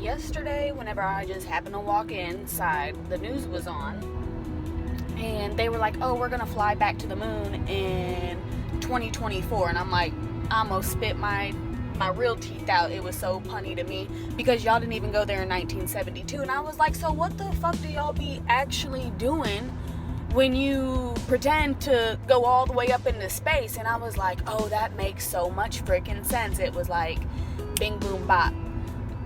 yesterday, whenever I just happened to walk inside, the news was on, and they were like, oh, we're gonna fly back to the moon in 2024, and I'm like, I almost spit my real teeth out. It was so punny to me, because y'all didn't even go there in 1972, and I was like, so what the fuck do y'all be actually doing when you pretend to go all the way up into space? And I was like, oh, that makes so much freaking sense. It was like bing boom bop,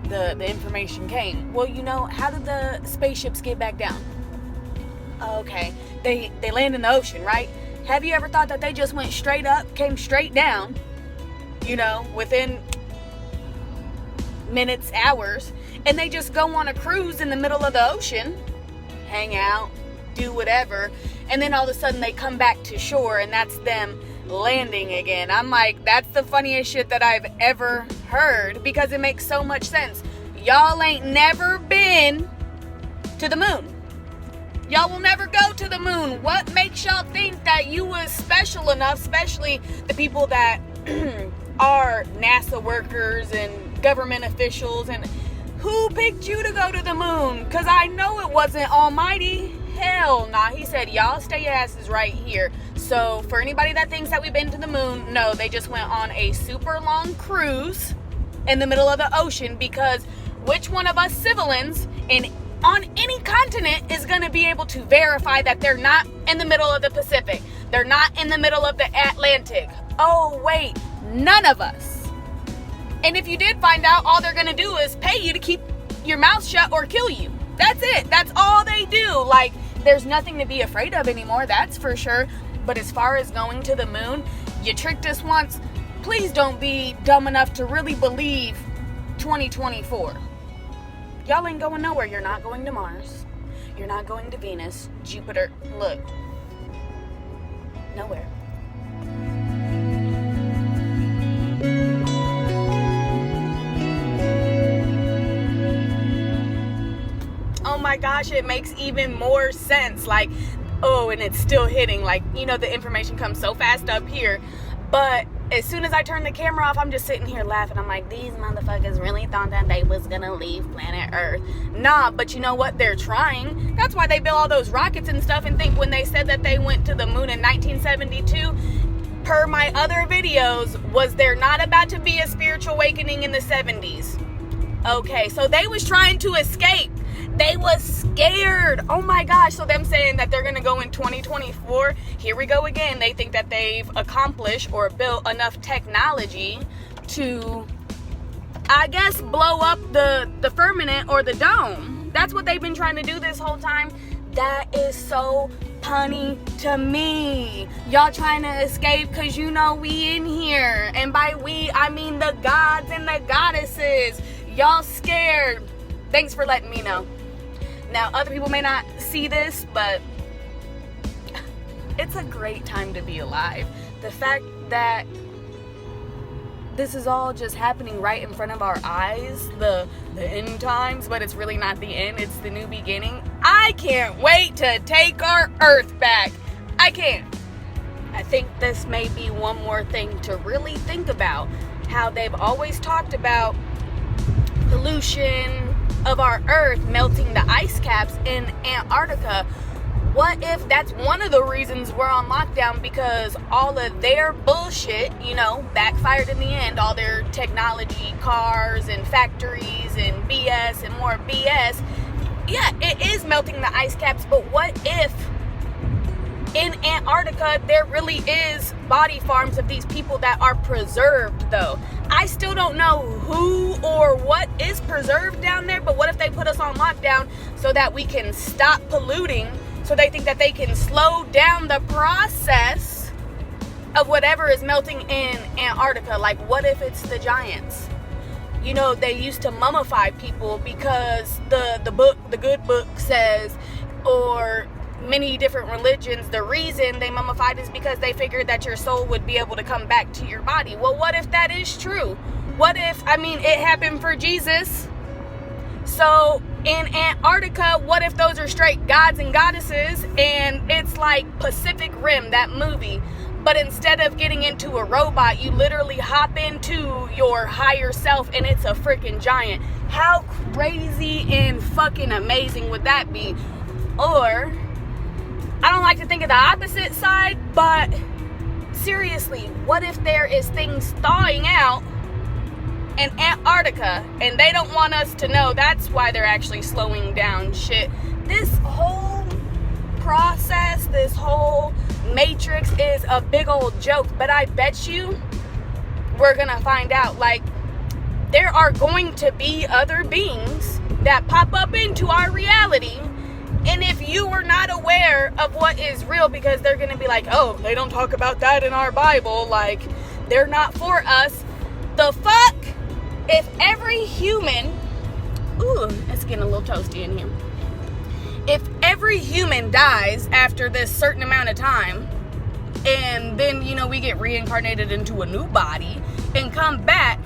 the information came. Well, how did the spaceships get back down? Okay, they land in the ocean, right? Have you ever thought that they just went straight up, came straight down, within minutes, hours, and they just go on a cruise in the middle of the ocean, hang out, do whatever, and then all of a sudden they come back to shore, and that's them landing again? I'm like, that's the funniest shit that I've ever heard, because it makes so much sense. Y'all ain't never been to the moon. Y'all will never go to the moon. What makes y'all think that you was special enough, especially the people that are NASA workers and government officials, and who picked you to go to the moon? Because I know it wasn't Almighty. Hell nah. He said, y'all stay your asses right here. So for anybody that thinks that we've been to the moon, no, they just went on a super long cruise in the middle of the ocean, because which one of us civilians on any continent is going to be able to verify that they're not in the middle of the Pacific? They're not in the middle of the Atlantic. Oh, wait, none of us. And if you did find out, all they're going to do is pay you to keep your mouth shut or kill you. That's it. That's all they do. Like, there's nothing to be afraid of anymore, that's for sure. But as far as going to the moon, you tricked us once. Please don't be dumb enough to really believe 2024. Y'all ain't going nowhere. You're not going to Mars. You're not going to Venus, Jupiter. Look. Nowhere. Oh my gosh, it makes even more sense. Like, oh, and it's still hitting. Like, the information comes so fast up here. But as soon as I turn the camera off, I'm just sitting here laughing. I'm like, these motherfuckers really thought that they was gonna leave planet Earth. Nah, but you know what? They're trying. That's why they built all those rockets and stuff. And think when they said that they went to the moon in 1972, per my other videos, was there not about to be a spiritual awakening in the 70s? Okay, so they was trying to escape. They was scared. Oh my gosh. So them saying that they're going to go in 2024, here we go again. They think that they've accomplished or built enough technology to, I guess, blow up the firmament or the dome. That's what they've been trying to do this whole time. That is so punny to me. Y'all trying to escape because we in here. And by we, I mean the gods and the goddesses. Y'all scared. Thanks for letting me know. Now, other people may not see this, but it's a great time to be alive. The fact that this is all just happening right in front of our eyes, the end times, but it's really not the end, it's the new beginning. I can't wait to take our Earth back. I can't. I think this may be one more thing to really think about. How they've always talked about pollution of our Earth melting the ice caps in Antarctica. What if that's one of the reasons we're on lockdown? Because all of their bullshit, backfired in the end. All their technology, cars and factories and BS and more BS. Yeah, it is melting the ice caps, but what if in Antarctica there really is body farms of these people that are preserved, though? I still don't know who or what is preserved down there, but what if they put us on lockdown so that we can stop polluting? So they think that they can slow down the process of whatever is melting in Antarctica. Like, what if it's the giants? They used to mummify people because the good book says, or many different religions, the reason they mummified is because they figured that your soul would be able to come back to your body. Well, what if that is true? What if, it happened for Jesus? So in Antarctica, what if those are straight gods and goddesses, and it's like Pacific Rim, that movie? But instead of getting into a robot, you literally hop into your higher self and it's a freaking giant. How crazy and fucking amazing would that be? Or, I don't like to think of the opposite side, but seriously, what if there is things thawing out in Antarctica and they don't want us to know? That's why they're actually slowing down shit. This whole process, this whole matrix is a big old joke, but I bet you we're gonna find out. Like, there are going to be other beings that pop up into our reality, and if you were not aware of what is real, because they're gonna be like, oh, they don't talk about that in our Bible, like, they're not for us. The fuck? If every human, ooh, it's getting a little toasty in here. If every human dies after this certain amount of time, and then, you know, we get reincarnated into a new body and come back,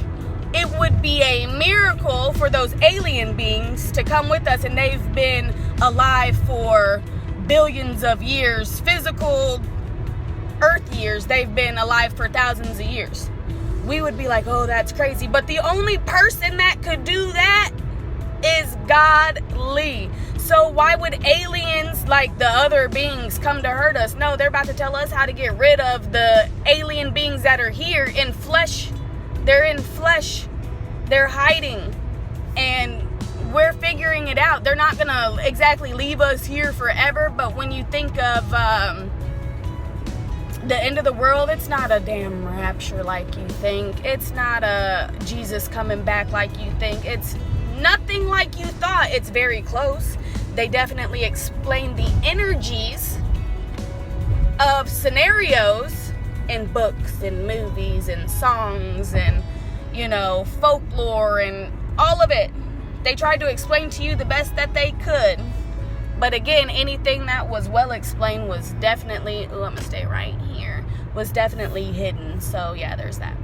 it would be a miracle for those alien beings to come with us, and they've been alive for billions of years, physical earth years. They've been alive for thousands of years. We would be like, oh, that's crazy. But the only person that could do that is godly. So why would aliens, like the other beings, come to hurt us? No, they're about to tell us how to get rid of the alien beings that are here in flesh. They're in flesh. They're hiding. And we're figuring it out. They're not going to exactly leave us here forever. But when you think of the end of the world, it's not a damn rapture like you think. It's not a Jesus coming back like you think. It's nothing like you thought. It's very close. They definitely explain the energies of scenarios in books and movies and songs and, you know, folklore and all of it. They tried to explain to you the best that they could. But again, anything that was well explained was definitely, I'm going to stay right here, was definitely hidden. So yeah, there's that.